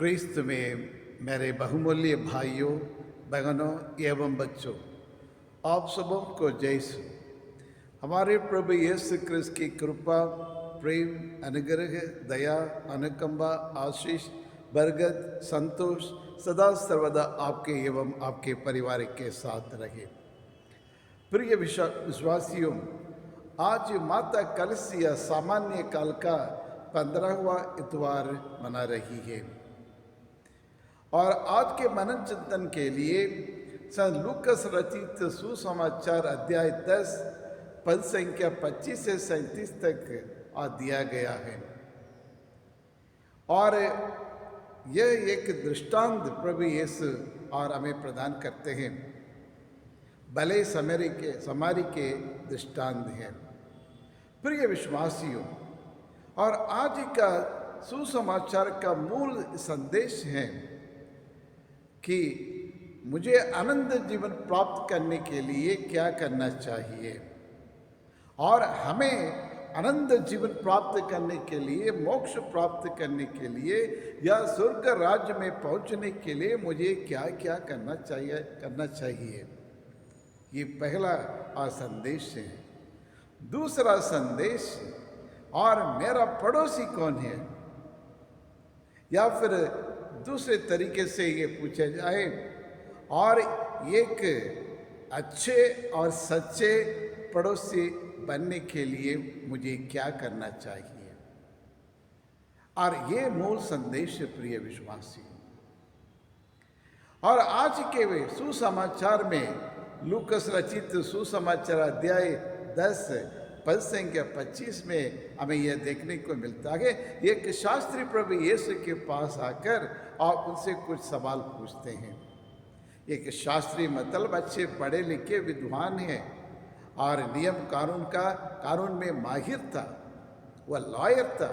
क्रिस्त में मेरे बहुमूल्य भाइयों, बहनों एवं बच्चों, आप सबों को जय यीशु। हमारे प्रभु यीशु क्रिस्त की कृपा, प्रेम, अनुग्रह, दया, अनुकंपा, आशीष, बरकत, संतोष सदा सर्वदा आपके एवं आपके परिवार के साथ रहे। प्रिय विश्वासियों, आज माता कलसिया सामान्य काल का 15वां इतवार मना रही है और आज के मनन चिंतन के लिए संत लूकस रचित सुसमाचार अध्याय 10 पद संख्या 25 से 37 तक दिया गया है। और यह एक दृष्टांत प्रभु यीशु और हमें प्रदान करते हैं। भले समारी के दृष्टांत हैं। प्रिय विश्वासियों, और आज का सुसमाचार का मूल संदेश है कि मुझे आनंद जीवन प्राप्त करने के लिए क्या करना चाहिए और हमें आनंद जीवन प्राप्त करने के लिए, मोक्ष प्राप्त करने के लिए या स्वर्ग राज्य में पहुंचने के लिए मुझे क्या क्या करना चाहिए। ये पहला संदेश है। दूसरा संदेश, और मेरा पड़ोसी कौन है, या फिर दूसरे तरीके से ये पूछा जाए, और एक अच्छे और सच्चे पड़ोसी बनने के लिए मुझे क्या करना चाहिए। और ये मूल संदेश है प्रिय विश्वासी। और आज के वे सुसमाचार में लूकस रचित सुसमाचार अध्याय 10 पद संख्या 25 में हमें यह देखने को मिलता है, एक शास्त्री प्रभु यीशु के पास आकर और उनसे कुछ सवाल पूछते हैं। एक शास्त्री मतलब अच्छे पढ़े लिखे विद्वान हैं और नियम कानून में माहिर था, वह लॉयर था।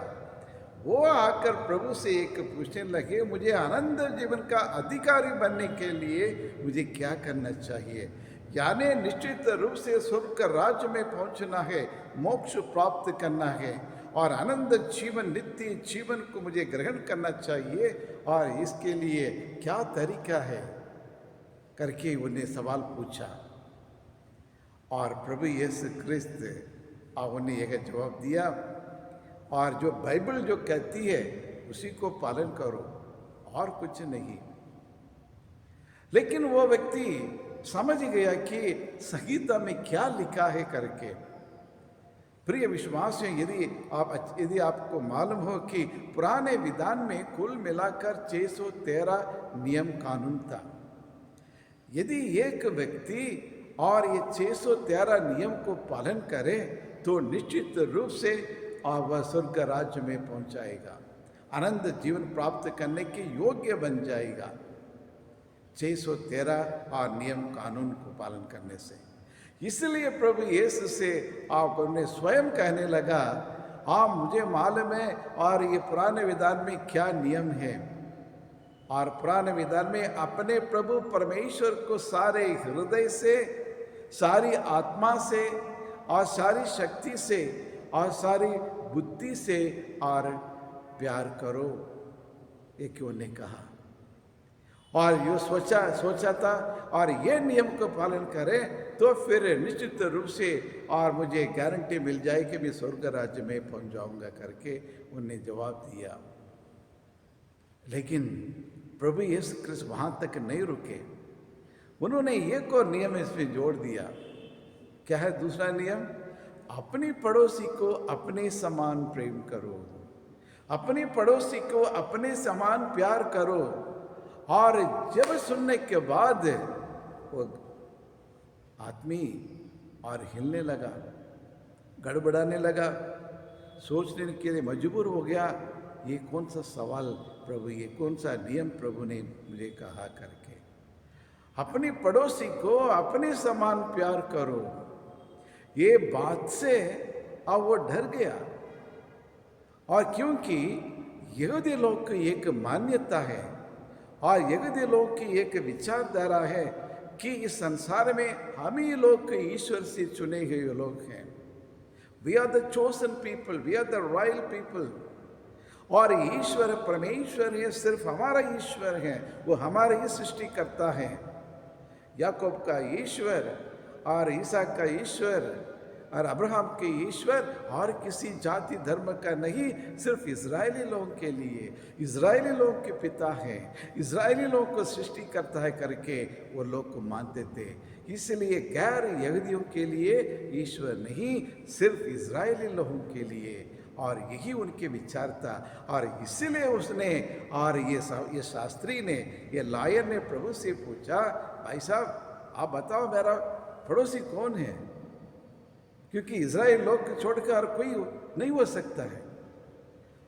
वो आकर प्रभु से एक पूछने लगे, मुझे आनंद जीवन का अधिकारी बनने के लिए मुझे क्या करना चाहिए। यानी निश्चित रूप से स्वर्ग राज्य में पहुंचना है, मोक्ष प्राप्त करना है और आनंद जीवन, नित्य जीवन को मुझे ग्रहण करना चाहिए, और इसके लिए क्या तरीका है करके उन्हें सवाल पूछा। और प्रभु यीशु क्रिस्त उन्हें यह जवाब दिया, और जो बाइबल जो कहती है उसी को पालन करो और कुछ नहीं। लेकिन वो व्यक्ति समझ गया कि संहिता में क्या लिखा है करके। प्रिय विश्वास है, यदि आपको मालूम हो कि पुराने विधान में कुल मिलाकर 613 नियम कानून था। यदि एक व्यक्ति और ये 613 नियम को पालन करे तो निश्चित रूप से वह स्वर्ग राज्य में पहुंचाएगा, आनंद जीवन प्राप्त करने के योग्य बन जाएगा 613 और नियम कानून को पालन करने से। इसलिए प्रभु यीशु से उन्हें स्वयं कहने लगा, मुझे मालूम है और ये पुराने विधान में क्या नियम है। और पुराने विधान में अपने प्रभु परमेश्वर को सारे हृदय से, सारी आत्मा से और सारी शक्ति से और सारी बुद्धि से और प्यार करो, ये क्यों ने कहा। और ये सोचा था, और ये नियम को पालन करें तो फिर निश्चित रूप से और मुझे गारंटी मिल जाए कि मैं स्वर्ग राज्य में पहुंच जाऊंगा करके उन्हें जवाब दिया। लेकिन प्रभु यीशु क्रिस्त वहां तक नहीं रुके। उन्होंने एक और नियम इसमें जोड़ दिया। क्या है दूसरा नियम? अपनी पड़ोसी को अपने समान प्रेम करो, अपने पड़ोसी को अपने समान प्यार करो। और जब सुनने के बाद वो आदमी और हिलने लगा, गड़बड़ाने लगा, सोचने के लिए मजबूर हो गया, ये कौन सा सवाल प्रभु, ये कौन सा नियम प्रभु ने मुझे कहा करके। अपनी पड़ोसी को अपने समान प्यार करो, ये बात से अब वो डर गया। और क्योंकि यहूदी लोग की एक मान्यता है और यहूदी लोग की एक विचारधारा है कि इस संसार में हम ही लोग ईश्वर से चुने हुए लोग हैं। We are the chosen people, we are the royal people. और ईश्वर परमेश्वर है, सिर्फ हमारा ईश्वर है, वो हमारे ही सृष्टि करता है। याकूब का ईश्वर और इसहाक का ईश्वर और अब्राहम के ईश्वर और किसी जाति धर्म का नहीं, सिर्फ इजरायली लोगों के लिए, इजरायली लोगों के पिता हैं, इजरायली लोगों को सृष्टि करता है करके वो लोग को मानते थे। इसलिए गैर यहूदियों के लिए ईश्वर नहीं, सिर्फ इजरायली लोगों के लिए, और यही उनके विचार था। और इसीलिए उसने और ये शास्त्री ने, ये लॉयर ने प्रभु से पूछा, भाई साहब आप बताओ मेरा पड़ोसी कौन है, क्योंकि इजराइल लोग को छोड़कर और कोई नहीं हो सकता है।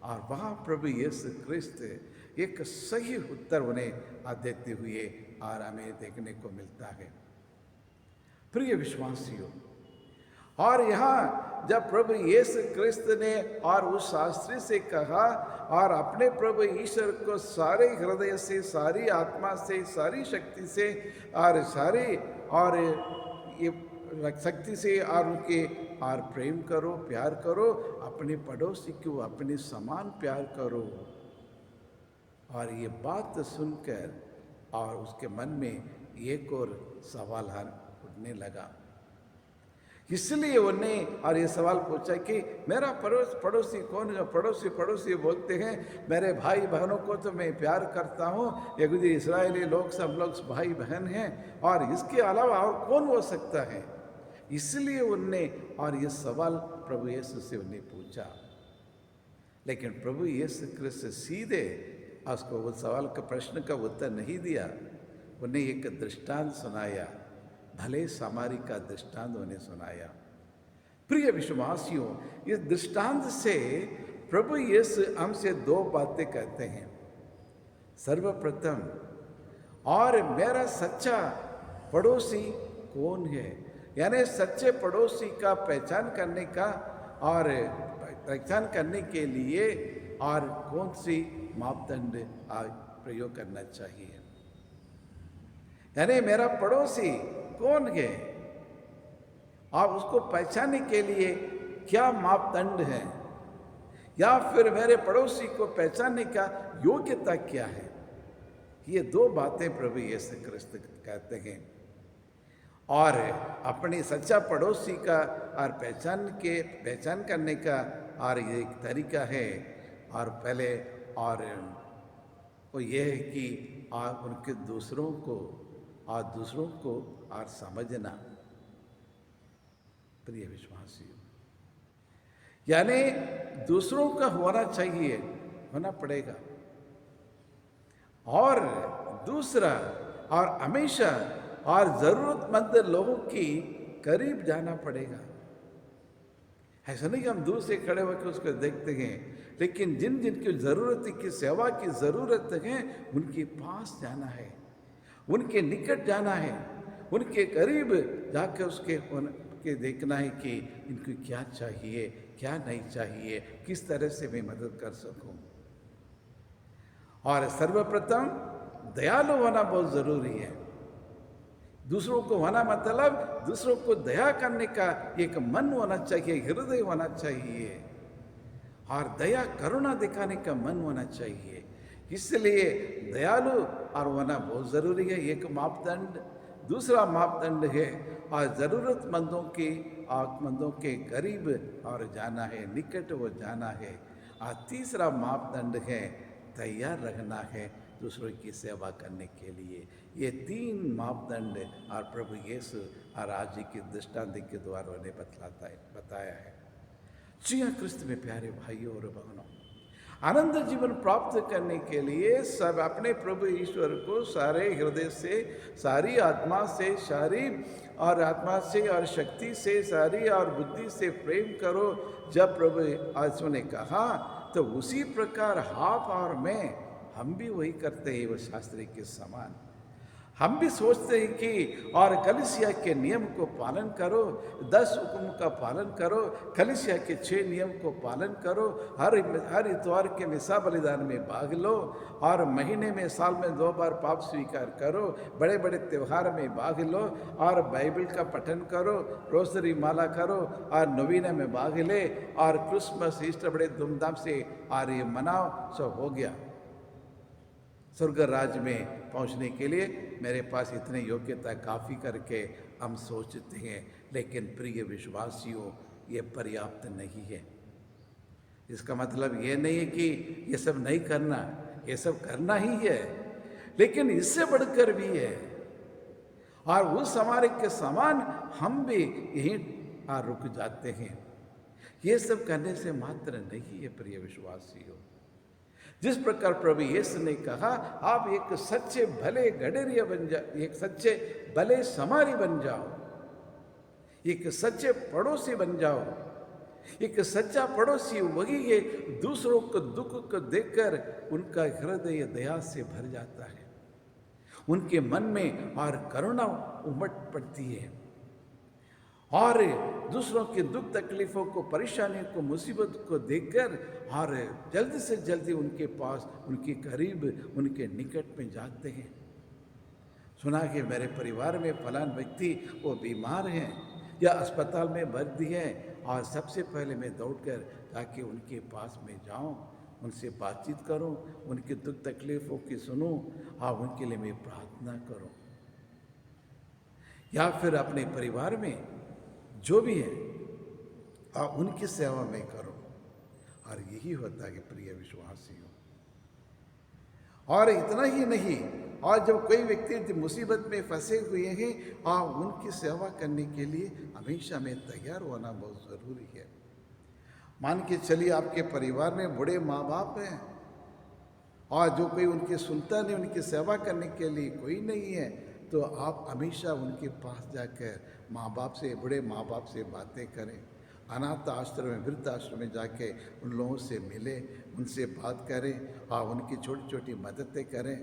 और वहाँ प्रभु यीशु ख्रिस्त एक सही उत्तर उन्हें देते हुए और हमें देखने को मिलता है। प्रिय विश्वासियों, और यहाँ जब प्रभु यीशु ख्रिस्त ने और उस शास्त्री से कहा और अपने प्रभु ईश्वर को सारे हृदय से, सारी आत्मा से, सारी शक्ति से और सारी और ये शक्ति से और उनके और प्रेम करो, प्यार करो, अपने पड़ोसी को अपने समान प्यार करो। और ये बात सुनकर और उसके मन में एक और सवाल उठने लगा। इसलिए उन्हें और ये सवाल पूछा कि मेरा पड़ोसी कौन है। पड़ोसी बोलते हैं, मेरे भाई बहनों को तो मैं प्यार करता हूँ, यहूदी इस्राएली लोग सब लोग भाई बहन हैं, और इसके अलावा और कौन हो सकता है। इसलिए उनने और ये सवाल प्रभु यीशु से उन्हें पूछा। लेकिन प्रभु यीशु क्रिस्त सीधे उसको उस सवाल का प्रश्न का उत्तर नहीं दिया, उन्हें एक दृष्टांत सुनाया, भले सामारी का दृष्टांत उन्हें सुनाया। प्रिय विश्वासियों, इस दृष्टांत से प्रभु यीशु हमसे दो बातें कहते हैं। सर्वप्रथम, और मेरा सच्चा पड़ोसी कौन है, यानी सच्चे पड़ोसी का पहचान करने का और पहचान करने के लिए और कौन सी मापदंड प्रयोग करना चाहिए। यानी मेरा पड़ोसी कौन है, आप उसको पहचानने के लिए क्या मापदंड है, या फिर मेरे पड़ोसी को पहचानने का योग्यता क्या है। ये दो बातें प्रभु यीशु ख्रिस्त कहते हैं। और अपने सच्चा पड़ोसी का और पहचान करने का और ये एक तरीका है, और पहले और वो ये है कि आप उनके दूसरों को और समझना। प्रिय विश्वासियों, यानी दूसरों का होना पड़ेगा, और दूसरा और हमेशा और जरूरतमंद लोगों की करीब जाना पड़ेगा। ऐसा नहीं कि हम दूर से खड़े होकर उसको देखते हैं, लेकिन जिनकी जरूरत की सेवा की जरूरत है उनके पास जाना है, उनके निकट जाना है, उनके करीब जाकर उसके देखना है कि इनको क्या चाहिए, क्या नहीं चाहिए, किस तरह से मैं मदद कर सकूं। और सर्वप्रथम दयालु होना बहुत जरूरी है। दूसरों को होना मतलब दूसरों को दया करने का एक मन होना चाहिए, हृदय होना चाहिए, और दया करुणा दिखाने का मन होना चाहिए। इसलिए दयालु और होना बहुत ज़रूरी है, एक मापदंड। दूसरा मापदंड है और ज़रूरतमंदों के करीब और जाना है, निकट वो जाना है। और तीसरा मापदंड है तैयार रहना है दूसरों की सेवा करने के लिए। ये तीन मापदंड और प्रभु यीशु और आज की दृष्टांत के द्वारा उन्हें बताया है। जी हाँ, क्रिस्त में प्यारे भाइयों और बहनों, आनंद जीवन प्राप्त करने के लिए सब अपने प्रभु ईश्वर को सारे हृदय से, सारी आत्मा से, और शक्ति से, सारी और बुद्धि से प्रेम करो। जब प्रभु यीशु ने कहा तो उसी प्रकार आप और मैं, हम भी वही करते हैं, वो शास्त्री के समान। हम भी सोचते हैं कि और कलीसिया के नियम को पालन करो, 10 हुक्म का पालन करो, कलीसिया के 6 नियम को पालन करो, हर इतवार के मिसा बलिदान में भाग लो, और महीने में साल में 2 बार पाप स्वीकार करो, बड़े बड़े त्यौहार में भाग लो, और बाइबल का पठन करो, रोजरी माला करो, और नवीना में भाग ले, और क्रिसमस ईस्टर बड़े धूमधाम से और ये मनाओ, सब हो गया। स्वर्ग राज्य में पहुंचने के लिए मेरे पास इतनी योग्यता काफ़ी करके हम सोचते हैं, लेकिन प्रिय विश्वासियों, ये पर्याप्त नहीं है। इसका मतलब ये नहीं है कि ये सब नहीं करना, ये सब करना ही है, लेकिन इससे बढ़कर भी है। और उस हमारे के समान हम भी यहीं रुक जाते हैं। ये सब करने से मात्र नहीं है प्रिय विश्वासियों। जिस प्रकार प्रभु यीशु ने कहा, आप एक सच्चे भले गडरिया बन जाओ, एक सच्चे भले समारी बन जाओ, एक सच्चे पड़ोसी बन जाओ। एक सच्चा पड़ोसी वही है दूसरों को दुख को देखकर उनका हृदय दया से भर जाता है, उनके मन में और करुणा उमड़ पड़ती है, और दूसरों के दुख तकलीफों को, परेशानियों को, मुसीबत को देखकर और जल्दी से जल्दी उनके पास, उनके करीब, उनके निकट में जाते हैं। सुना कि मेरे परिवार में फलान व्यक्ति वो बीमार हैं या अस्पताल में भर्ती हैं, और सबसे पहले मैं दौड़कर जाके उनके पास में जाऊं, उनसे बातचीत करूं, उनके दुख तकलीफों की सुनूं, और उनके लिए मैं प्रार्थना करूं। या फिर अपने परिवार में जो भी है और उनकी सेवा में करो। और यही होता है कि प्रिय विश्वासियों, और इतना ही नहीं, और जब कोई व्यक्ति मुसीबत में फंसे हुए हैं और उनकी सेवा करने के लिए हमेशा में तैयार होना बहुत ज़रूरी है। मान के चलिए आपके परिवार में बूढ़े माँ बाप हैं और जो कोई उनकी सुनता नहीं, उनकी सेवा करने के लिए कोई नहीं है, तो आप हमेशा उनके पास जाकर माँ बाप से, बूढ़े माँ बाप से बातें करें। अनाथ आश्रम में, वृद्ध आश्रम में जाके उन लोगों से मिले, उनसे बात करें और उनकी छोटी छोटी मददें करें।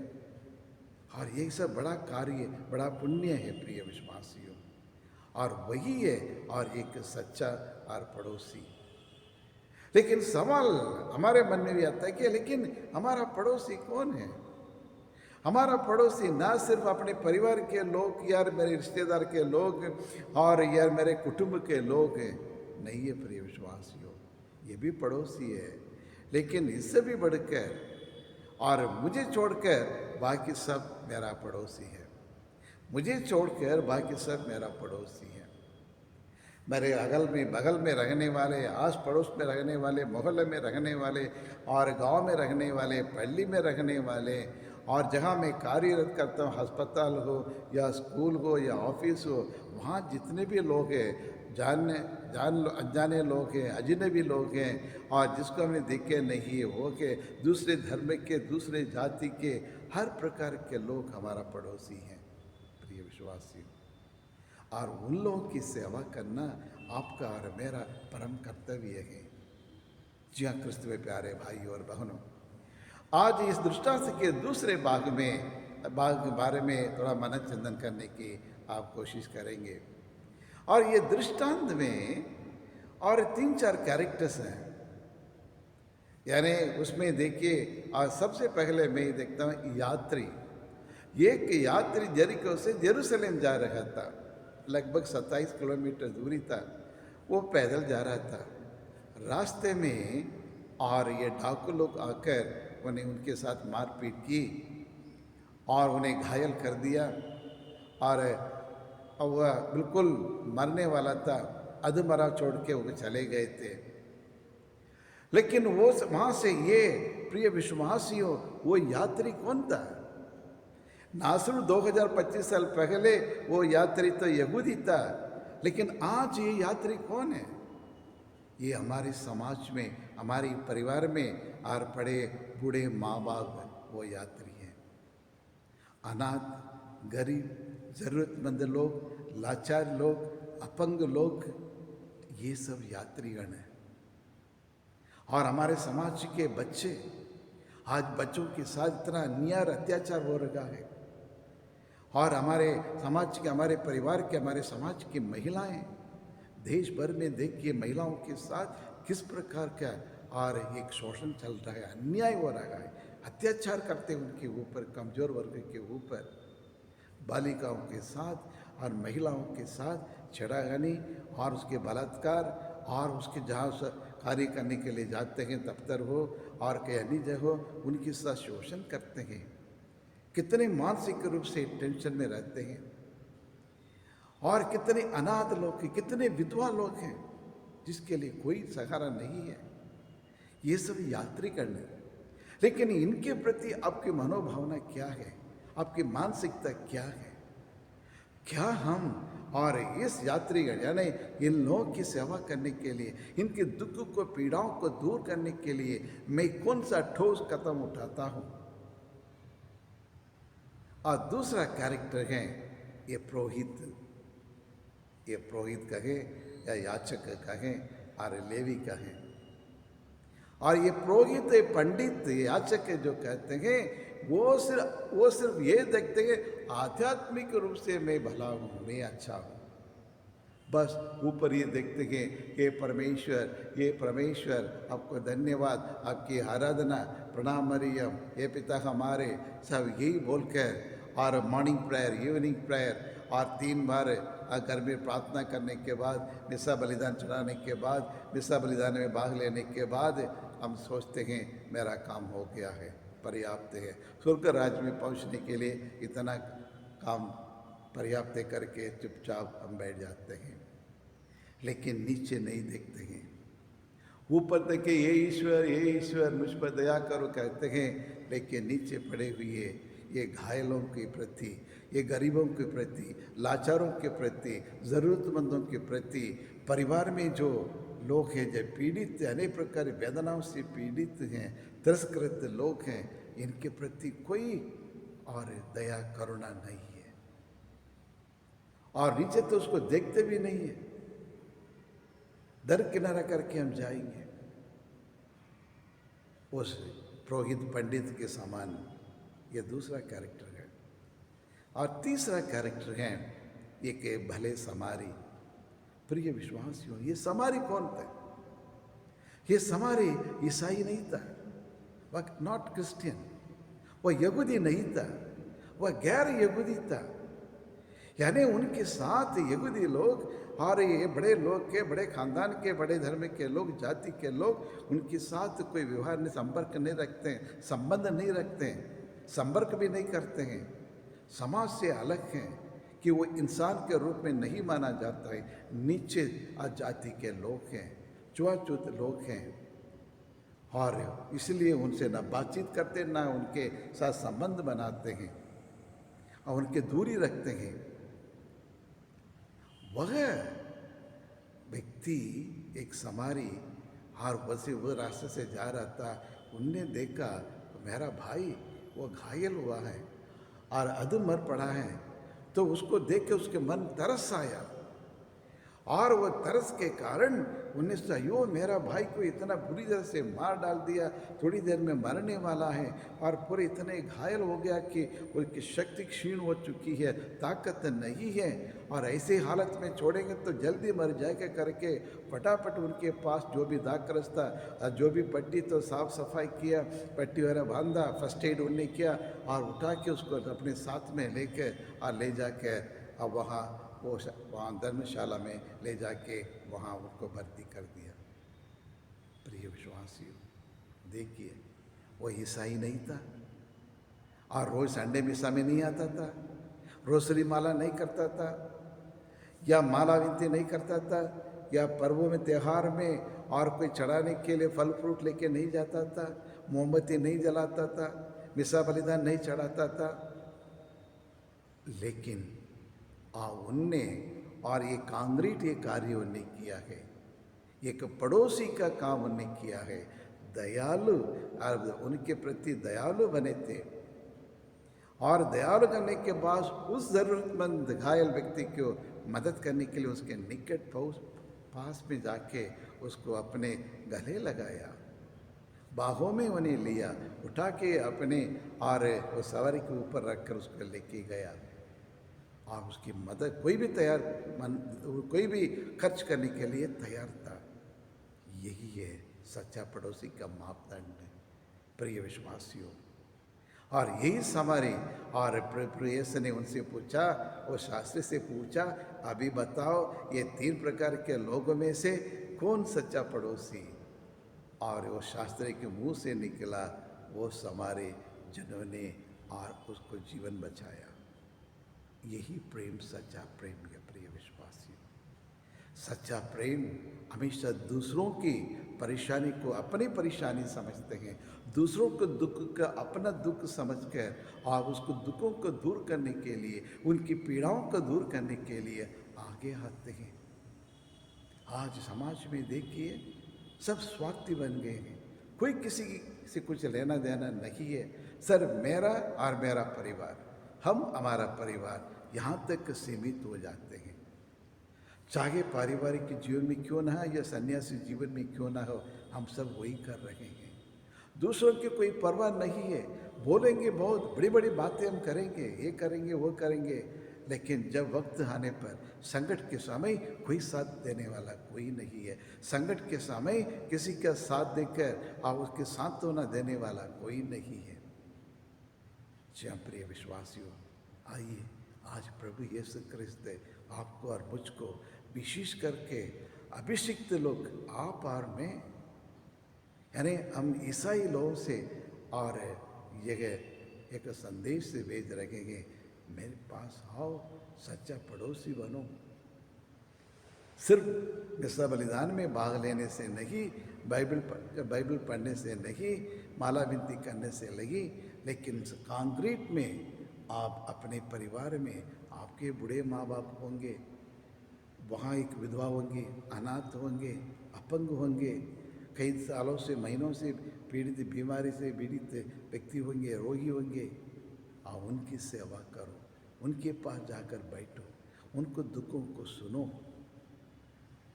और यही सब बड़ा कार्य, बड़ा पुण्य है प्रिय विश्वासियों। और वही है और एक सच्चा और पड़ोसी। लेकिन सवाल हमारे मन में भी आता है कि लेकिन हमारा पड़ोसी कौन है? हमारा पड़ोसी ना सिर्फ अपने परिवार के लोग, यार मेरे रिश्तेदार के लोग और यार मेरे कुटुंब के लोग हैं, नहीं है प्रिय विश्वासियों, ये भी पड़ोसी है, लेकिन इससे भी बढ़कर और मुझे छोड़कर बाकी सब मेरा पड़ोसी है। मुझे छोड़कर बाकी सब मेरा पड़ोसी है। मेरे अगल में बगल में रहने वाले, आस पड़ोस में रहने वाले, मोहल्ले में रहने वाले और गांव में रहने वाले, पल्ली में रहने वाले, और जहाँ मैं कार्यरत करता हूँ, अस्पताल हो या स्कूल हो या ऑफिस हो, वहाँ जितने भी लोग हैं, अनजाने लोग हैं, अजनबी लोग हैं, और जिसको हमने देखे नहीं हो के, दूसरे धर्म के, दूसरे जाति के, हर प्रकार के लोग हमारा पड़ोसी हैं प्रिय विश्वासी। और उन लोगों की सेवा करना आपका और मेरा परम कर्तव्य है। जी हाँ क्रिस्त में प्यारे भाई और बहनों, आज इस दृष्टांत के दूसरे भाग बारे में थोड़ा मनन चिंतन करने की आप कोशिश करेंगे। और ये दृष्टांत में और 3-4 कैरेक्टर्स हैं, यानी उसमें देखिए, और सबसे पहले मैं देखता हूँ यात्री। एक यात्री यरीको से जेरूसलम जा रहा था, लगभग 27 किलोमीटर दूरी था। वो पैदल जा रहा था। रास्ते में और ये डाकू लोग आकर उन्हें उनके साथ मारपीट की और उन्हें घायल कर दिया, और वह बिल्कुल मरने वाला था, अधमरा छोड़ के वो चले गए थे। लेकिन वो वहाँ से, ये प्रिय विश्वासियों, वो यात्री कौन था? ना सिर्फ 2025 साल पहले वो यात्री तो यहूदी था, लेकिन आज ये यात्री कौन है? ये हमारे समाज में, हमारे परिवार में और पड़े बूढ़े माँ बाप वो यात्री हैं। अनाथ, गरीब, ज़रूरतमंद लोग, लाचार लोग, अपंग लोग, ये सब यात्रीगण हैं। और हमारे समाज के बच्चे, आज बच्चों के साथ इतना अन्याय अत्याचार हो रहा है। और हमारे समाज के, हमारे परिवार के, हमारे समाज की महिलाएं देश भर में देखिए महिलाओं के साथ किस प्रकार का और एक शोषण चल रहा है, अन्याय हो रहा है, अत्याचार करते हैं उनके ऊपर, कमजोर वर्ग के ऊपर, बालिकाओं के साथ और महिलाओं के साथ छेड़खानी और उसके बलात्कार और उसके जहाँ कार्य करने के लिए जाते हैं, दफ्तर हो और कहीं अन्य जगह हो, उनके साथ शोषण करते हैं। कितने मानसिक रूप से टेंशन में रहते हैं और कितने अनाथ लोग हैं, कितने विधवा लोग हैं जिसके लिए कोई सहारा नहीं है। ये सब यात्री करने, लेकिन इनके प्रति आपकी मनोभावना क्या है, आपकी मानसिकता क्या है? क्या हम और इस यात्रीगण यानी इन लोगों की सेवा करने के लिए, इनके दुख को, पीड़ाओं को दूर करने के लिए मैं कौन सा ठोस कदम उठाता हूं? और दूसरा कैरेक्टर है ये पुरोहित, ये पुरोहित कहे या याचक कहे और लेवी कहे। और ये पुरोहित, पंडित, याचक जो कहते हैं वो सिर्फ ये देखते हैं आध्यात्मिक रूप से मैं भला हूँ, मैं अच्छा हूँ, बस ऊपर ये देखते हैं ये परमेश्वर आपको धन्यवाद, आपकी आराधना, प्रणाम मरियम, ये पिता हमारे, सब यही बोलकर और मॉर्निंग प्रेयर, इवनिंग प्रेयर और 3 बार घर में प्रार्थना करने के बाद, मिसा बलिदान चढ़ाने के बाद, मिसा बलिदान में भाग लेने के बाद हम सोचते हैं मेरा काम हो गया है, पर्याप्त है, स्वर्ग राज्य में पहुंचने के लिए इतना काम पर्याप्त करके चुपचाप हम बैठ जाते हैं। लेकिन नीचे नहीं देखते हैं, ऊपर देखे ये ईश्वर मुझ पर दया करो कहते हैं, लेकिन नीचे पड़े हुए ये घायलों के प्रति, ये गरीबों के प्रति, लाचारों के प्रति, ज़रूरतमंदों के प्रति, परिवार में जो लोग हैं जो पीड़ित, अनेक प्रकार वेदनाओं से पीड़ित हैं, तिरस्कृत लोग हैं, इनके प्रति कोई और दया करुणा नहीं है। और नीचे तो उसको देखते भी नहीं है, दर किनारा करके हम जाएंगे उस पुरोहित पंडित के समान। ये दूसरा कैरेक्टर है। और तीसरा कैरेक्टर है एक भले समारी। प्रिय विश्वासियों, ये समारी कौन था? ये समारी ईसाई नहीं था, वह नॉट क्रिश्चियन, वह यहूदी नहीं था, वह गैर यहूदी था। यानी उनके साथ यहूदी लोग और ये बड़े लोग के, बड़े खानदान के, बड़े धर्म के लोग, जाति के लोग उनके साथ कोई व्यवहार नहीं, संपर्क नहीं रखते हैं, संबंध नहीं रखते हैं, संपर्क भी नहीं करते हैं, समाज से अलग हैं कि वो इंसान के रूप में नहीं माना जाता है, नीचे जाति के लोग हैं, छुआछूत लोग हैं, और इसलिए उनसे ना बातचीत करते, ना उनके साथ संबंध बनाते हैं और उनके दूरी रखते हैं। वह व्यक्ति एक समारी और वैसे वो रास्ते से जा रहा था, उनने देखा तो मेरा भाई वो घायल हुआ है और अधमर पड़ा है, तो उसको देख के उसके मन तरस आया और वो तरस के कारण उन्हें सोचा यो मेरा भाई को इतना बुरी तरह से मार डाल दिया, थोड़ी देर में मरने वाला है और पूरे इतने घायल हो गया कि उसकी शक्ति क्षीण हो चुकी है, ताकत नहीं है, और ऐसे हालत में छोड़ेंगे तो जल्दी मर जाएगा करके फटाफट उनके पास जो भी दागरस था, जो भी पट्टी तो साफ सफाई किया, पट्टी वगैरह बांधा, फर्स्ट एड उन्होंने किया और उठा के उसको अपने साथ में लेके और ले जाके अब वहाँ धर्मशाला में ले जाके वहाँ उनको भर्ती कर दिया। प्रिय विश्वासियों, देखिए वो ईसाई नहीं था और रोज संडे मिसा में नहीं आता था, रोसरी माला नहीं करता था, या माला विनती नहीं करता था, या पर्वों में त्योहार में और कोई चढ़ाने के लिए फल फ्रूट लेके नहीं जाता था, मोमबत्ती नहीं जलाता था, मिसा बलिदान नहीं चढ़ाता था। लेकिन उनने और ये कांग्रेट ये कार्य उन्हें किया है, एक पड़ोसी का काम उन्हें किया है, दयालु और उनके प्रति दयालु बने थे, और दयालु करने के बाद उस ज़रूरतमंद घायल व्यक्ति को मदद करने के लिए उसके निकट पास में जाके उसको अपने गले लगाया, बाहों में उन्हें लिया, उठा के अपने और वो सवारी के ऊपर रखकर उसको लेके गया। और उसकी मदद कोई भी कोई भी खर्च करने के लिए तैयार था। यही है सच्चा पड़ोसी का मापदंड, प्रिय विश्वासियों। और यही समारी, और प्रभु यीशु ने उनसे पूछा, वो शास्त्री से पूछा, अभी बताओ ये 3 प्रकार के लोगों में से कौन सच्चा पड़ोसी? और वो शास्त्री के मुंह से निकला वो समारी जिन्होंने और उसको जीवन बचाया। यही प्रेम सच्चा प्रेम है, प्रिय विश्वासियों। सच्चा प्रेम हमेशा दूसरों की परेशानी को अपनी परेशानी समझते हैं, दूसरों को दुख का अपना दुख समझकर और उसको दुखों को दूर करने के लिए, उनकी पीड़ाओं को दूर करने के लिए आगे आते हैं। आज समाज में देखिए सब स्वार्थी बन गए हैं, कोई किसी से कुछ लेना देना नहीं है। सर मेरा और मेरा परिवार, हम हमारा परिवार यहाँ तक सीमित हो जाते हैं। चाहे पारिवारिक जीवन में क्यों ना हो या सन्यासी जीवन में क्यों ना हो, हम सब वही कर रहे हैं। दूसरों की कोई परवाह नहीं है, बोलेंगे बहुत बड़ी बड़ी बातें हम करेंगे, ये करेंगे वो करेंगे, लेकिन जब वक्त आने पर संकट के समय कोई साथ देने वाला कोई नहीं है। संकट के समय किसी का साथ देकर और उसके सांत्वना देने वाला कोई नहीं है। जी प्रिय विश्वासियों, आइए आज प्रभु यीशु क्रिस्त आपको और मुझको विशेष करके अभिषिक्त लोग आप और मैं, यानी हम ईसाई लोगों से और यह एक संदेश से भेज रखेंगे, मेरे पास आओ, सच्चा पड़ोसी बनो। सिर्फ मिसा बलिदान में भाग लेने से नहीं, बाइबल पढ़ने से नहीं, माला विनती करने से नहीं, लेकिन कॉन्क्रीट में आप अपने परिवार में, आपके बूढ़े माँ बाप होंगे, वहाँ एक विधवा होंगी, अनाथ होंगे, अपंग होंगे, कई सालों से महीनों से पीड़ित, बीमारी से पीड़ित व्यक्ति होंगे, रोगी होंगे। आप उनकी सेवा करो, उनके पास जाकर बैठो, उनको दुखों को सुनो।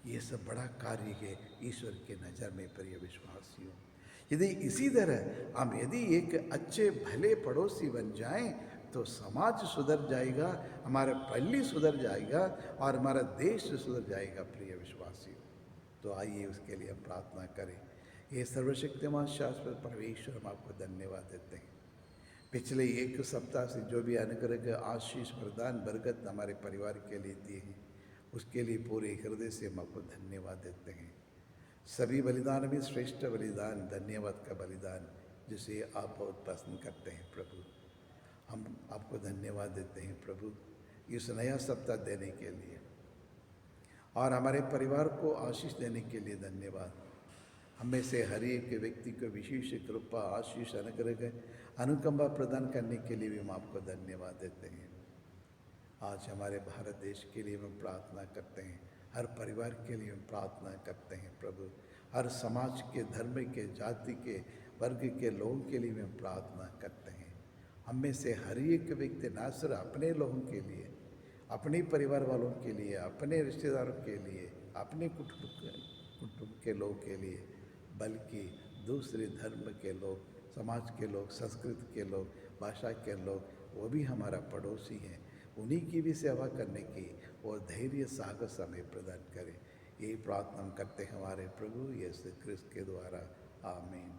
ये सब बड़ा कार्य है ईश्वर के नज़र में, प्रिय विश्वासियों। यदि इसी तरह हम यदि एक अच्छे भले पड़ोसी बन जाएं तो समाज सुधर जाएगा, हमारा पल्ली सुधर जाएगा और हमारा देश सुधर जाएगा, प्रिय विश्वासियों। तो आइए उसके लिए हम प्रार्थना करें। ये सर्वशक्तिमान शाश्वत परमेश्वर, हम आपको धन्यवाद देते हैं। पिछले 1 सप्ताह से जो भी अनुग्रह, आशीष, वरदान, बरकत हमारे परिवार के लिए दिए हैं, उसके लिए पूरे हृदय से हम आपको धन्यवाद देते हैं। सभी बलिदान में श्रेष्ठ बलिदान धन्यवाद का बलिदान, जिसे आप बहुत पसंद करते हैं प्रभु, हम आपको धन्यवाद देते हैं प्रभु, इस नया सप्ताह देने के लिए और हमारे परिवार को आशीष देने के लिए धन्यवाद। हमें से हर एक व्यक्ति को विशेष कृपा, आशीष, अनुग्रह, अनुकंपा प्रदान करने के लिए भी हम आपको धन्यवाद देते हैं। आज हमारे भारत देश के लिए हम प्रार्थना करते हैं, हर परिवार के लिए हम प्रार्थना करते हैं प्रभु, हर समाज के, धर्म के, जाति के, वर्ग के लोगों के लिए हम प्रार्थना करते हैं। हम में से हर एक व्यक्ति ना सिर्फ अपने लोगों के लिए, अपने परिवार वालों के लिए, अपने रिश्तेदारों के लिए, अपने कुटुंब के लोगों के लिए, बल्कि दूसरे धर्म के लोग, समाज के लोग, संस्कृति के लोग, भाषा के लोग, वो भी हमारा पड़ोसी हैं। उन्हीं की भी सेवा करने की और धैर्य, साहस हमें प्रदान करें। यही प्रार्थना हम करते हैं हमारे प्रभु यीशु क्रिस्त के द्वारा, आमीन।